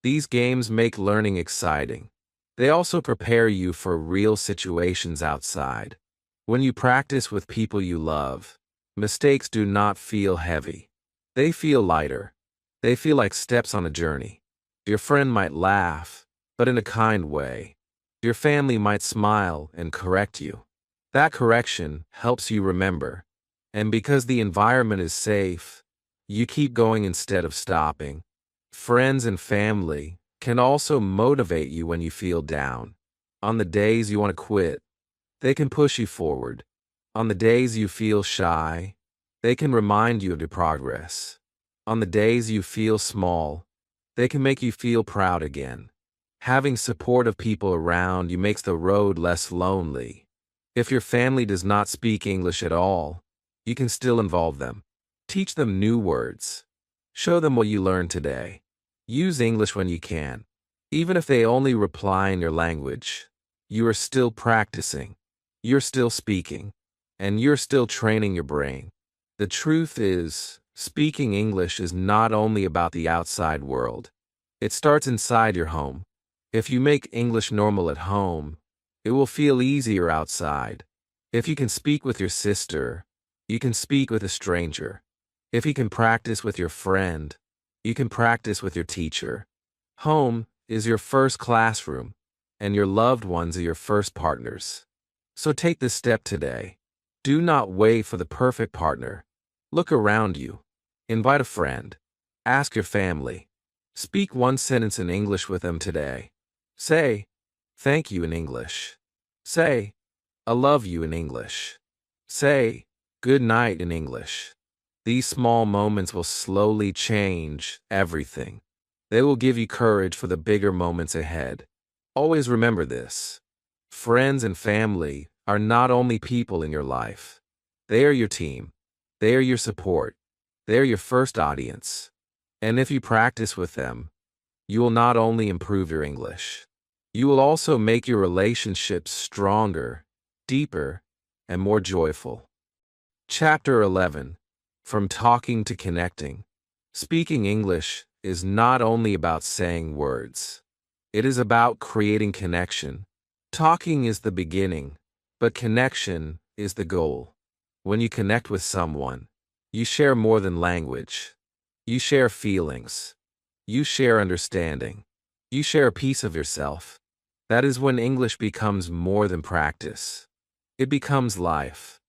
These games make learning exciting. They also prepare you for real situations outside. When you practice with people you love, mistakes do not feel heavy. They feel lighter. They feel like steps on a journey. Your friend might laugh, but in a kind way. Your family might smile and correct you. That correction helps you remember. And because the environment is safe, you keep going instead of stopping. Friends and family can also motivate you when you feel down. On the days you want to quit, they can push you forward. On the days you feel shy, they can remind you of your progress. On the days you feel small, they can make you feel proud again. Having supportive people around you makes the road less lonely. If your family does not speak English at all, you can still involve them. Teach them new words. Show them what you learned today. Use English when you can. Even if they only reply in your language, you are still practicing. You're still speaking. And you're still training your brain. The truth is, speaking English is not only about the outside world. It starts inside your home. If you make English normal at home, it will feel easier outside. If you can speak with your sister, you can speak with a stranger. If you can practice with your friend, you can practice with your teacher. Home is your first classroom, and your loved ones are your first partners. So take this step today. Do not wait for the perfect partner. Look around you. Invite a friend. Ask your family. Speak one sentence in English with them today. Say, thank you in English. Say, I love you in English. Say, good night in English. These small moments will slowly change everything. They will give you courage for the bigger moments ahead. Always remember this. Friends and family are not only people in your life. They are your team. They are your support. They are your first audience. And if you practice with them, you will not only improve your English, you will also make your relationships stronger, deeper, and more joyful. Chapter 11. From Talking to Connecting. Speaking English is not only about saying words. It is about creating connection. Talking is the beginning, but connection is the goal. When you connect with someone, you share more than language. You share feelings. You share understanding. You share a piece of yourself. That is when English becomes more than practice. It becomes life.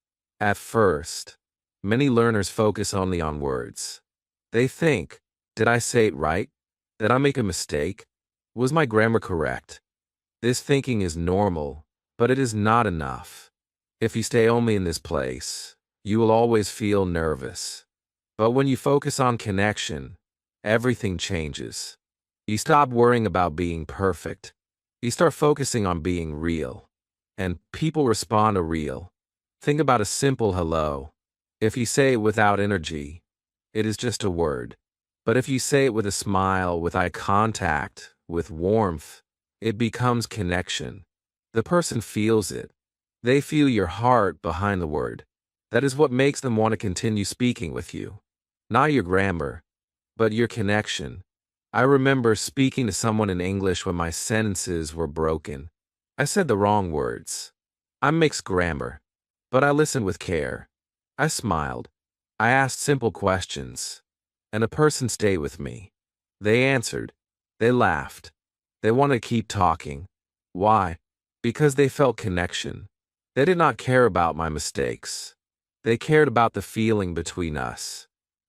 At first, many learners focus only on words. They think, did I say it right? Did I make a mistake? Was my grammar correct? This thinking is normal, but it is not enough. If you stay only in this place, you will always feel nervous. But when you focus on connection, everything changes. You stop worrying about being perfect. You start focusing on being real. And people respond to real. Think about a simple hello. If you say it without energy, it is just a word. But if you say it with a smile, with eye contact, with warmth, it becomes connection. The person feels it. They feel your heart behind the word. That is what makes them want to continue speaking with you. Not your grammar, but your connection. I remember speaking to someone in English when my sentences were broken. I said the wrong words. I mixed grammar, but I listened with care. I smiled. I asked simple questions, and a person stayed with me. They answered. They laughed. They wanted to keep talking. Why? Because they felt connection. They did not care about my mistakes. They cared about the feeling between us.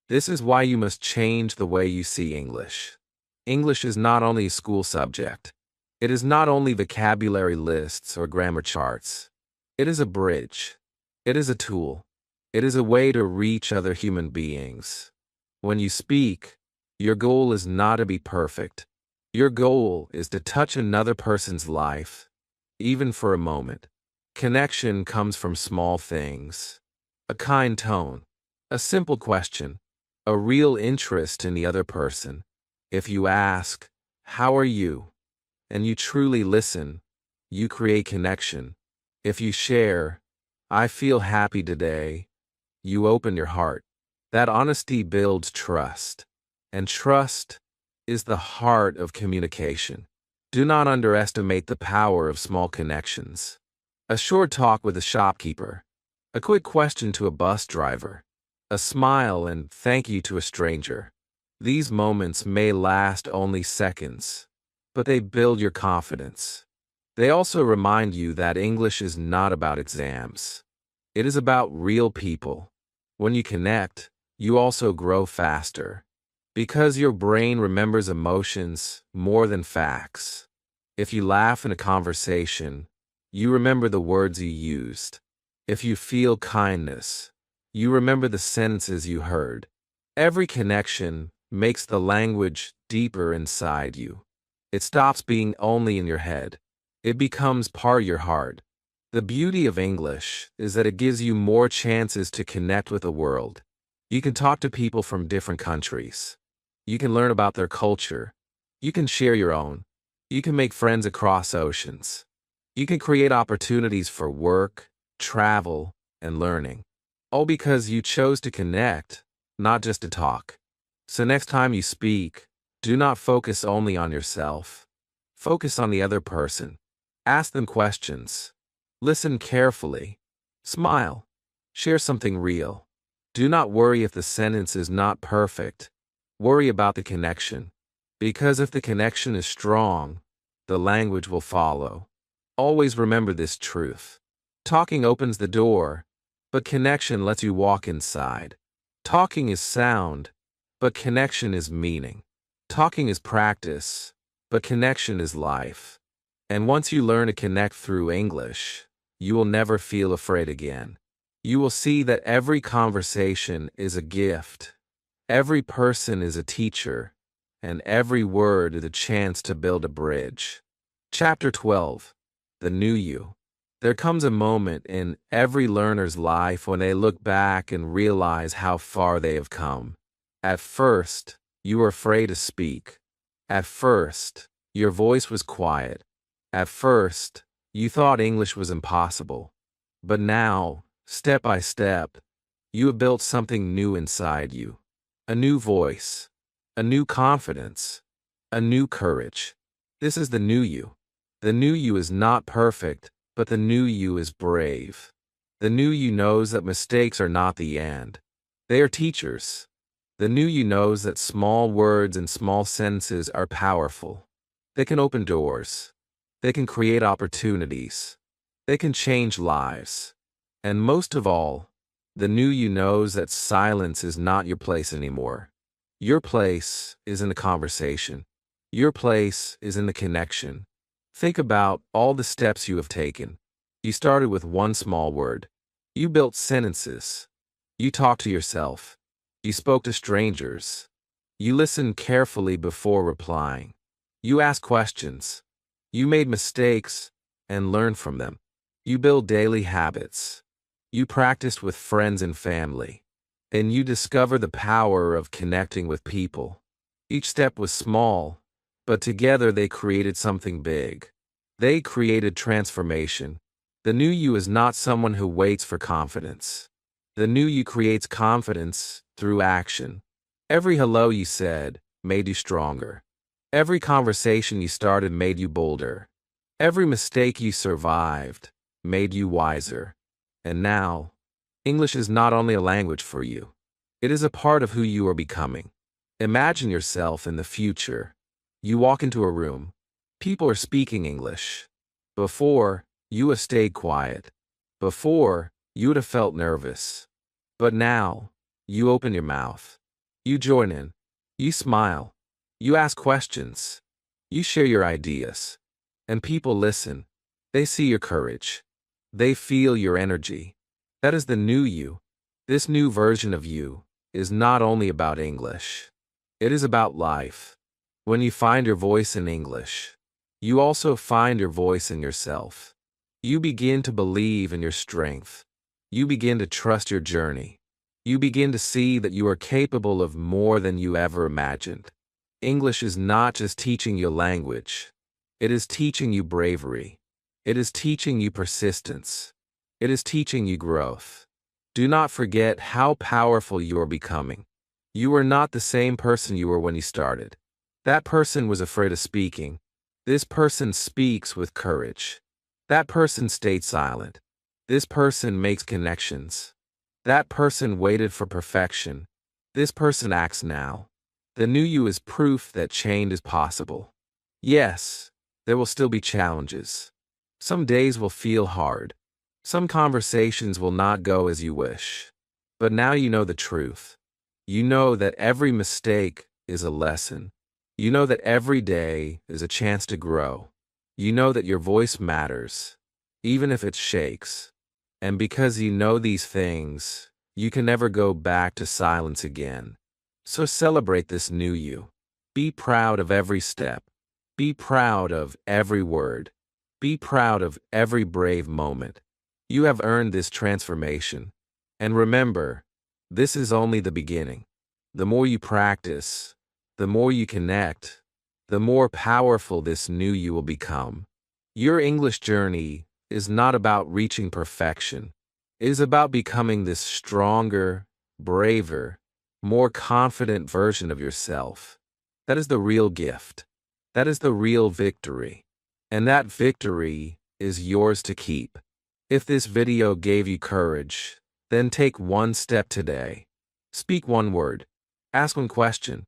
This is why you must change the way you see English. English is not only a school subject. It is not only vocabulary lists or grammar charts. It is a bridge. It is a tool. It is a way to reach other human beings. When you speak, your goal is not to be perfect. Your goal is to touch another person's life, even for a moment. Connection comes from small things. A kind tone, a simple question, a real interest in the other person. If you ask, "How are you?" and you truly listen, you create connection. If you share, "I feel happy today," you open your heart. That honesty builds trust. And trust is the heart of communication. Do not underestimate the power of small connections. A short talk with a shopkeeper, a quick question to a bus driver, a smile and thank you to a stranger. These moments may last only seconds, but they build your confidence. They also remind you that English is not about exams. It is about real people. When you connect, you also grow faster. Because your brain remembers emotions more than facts. If you laugh in a conversation, you remember the words you used. If you feel kindness, you remember the sentences you heard. Every connection makes the language deeper inside you. It stops being only in your head. It becomes part of your heart. The beauty of English is that it gives you more chances to connect with the world. You can talk to people from different countries. You can learn about their culture. You can share your own. You can make friends across oceans. You can create opportunities for work, travel, and learning. All because you chose to connect, not just to talk. So next time you speak, do not focus only on yourself. Focus on the other person. Ask them questions. Listen carefully. Smile. Share something real. Do not worry if the sentence is not perfect. Worry about the connection. Because if the connection is strong, the language will follow. Always remember this truth. Talking opens the door, but connection lets you walk inside. Talking is sound, but connection is meaning. Talking is practice, but connection is life. And once you learn to connect through English, you will never feel afraid again. You will see that every conversation is a gift. Every person is a teacher, and every word is a chance to build a bridge. Chapter 12. The New You. There comes a moment in every learner's life when they look back and realize how far they have come. At first, you were afraid to speak. At first, your voice was quiet. At first, you thought English was impossible. But now, step by step, you have built something new inside you. A new voice, a new confidence, a new courage. This is the new you. The new you is not perfect, but the new you is brave. The new you knows that mistakes are not the end. They are teachers. The new you knows that small words and small sentences are powerful. They can open doors. They can create opportunities. They can change lives. And most of all, the new you knows that silence is not your place anymore. Your place is in the conversation. Your place is in the connection. Think about all the steps you have taken. You started with one small word. You built sentences. You talked to yourself. You spoke to strangers. You listened carefully before replying. You asked questions. You made mistakes and learned from them. You build daily habits. You practiced with friends and family. And you discover the power of connecting with people. Each step was small, but together they created something big. They created transformation. The new you is not someone who waits for confidence. The new you creates confidence through action. Every hello you said made you stronger. Every conversation you started made you bolder. Every mistake you survived made you wiser. And now, English is not only a language for you. It is a part of who you are becoming. Imagine yourself in the future. You walk into a room. People are speaking English. Before, you would have stayed quiet. Before, you would have felt nervous. But now, you open your mouth. You join in. You smile. You ask questions. You share your ideas. And people listen. They see your courage. They feel your energy. That is the new you. This new version of you is not only about English. It is about life. When you find your voice in English, you also find your voice in yourself. You begin to believe in your strength. You begin to trust your journey. You begin to see that you are capable of more than you ever imagined. English is not just teaching you language. It is teaching you bravery. It is teaching you persistence. It is teaching you growth. Do not forget how powerful you are becoming. You are not the same person you were when you started. That person was afraid of speaking. This person speaks with courage. That person stayed silent. This person makes connections. That person waited for perfection. This person acts now. The new you is proof that change is possible. Yes, there will still be challenges. Some days will feel hard. Some conversations will not go as you wish. But now you know the truth. You know that every mistake is a lesson. You know that every day is a chance to grow. You know that your voice matters, even if it shakes. And because you know these things, you can never go back to silence again. So celebrate this new you. Be proud of every step. Be proud of every word. Be proud of every brave moment. You have earned this transformation. And remember, this is only the beginning. The more you practice, the more you connect, the more powerful this new you will become. Your English journey is not about reaching perfection. It is about becoming this stronger, braver, more confident version of yourself. That is the real gift. That is the real victory. And that victory is yours to keep. If this video gave you courage, then take one step today. Speak one word. Ask one question.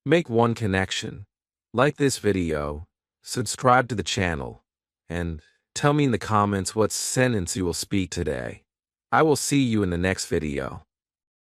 Make one connection. Like this video, subscribe to the channel, and tell me in the comments what sentence you will speak today. I will see you in the next video.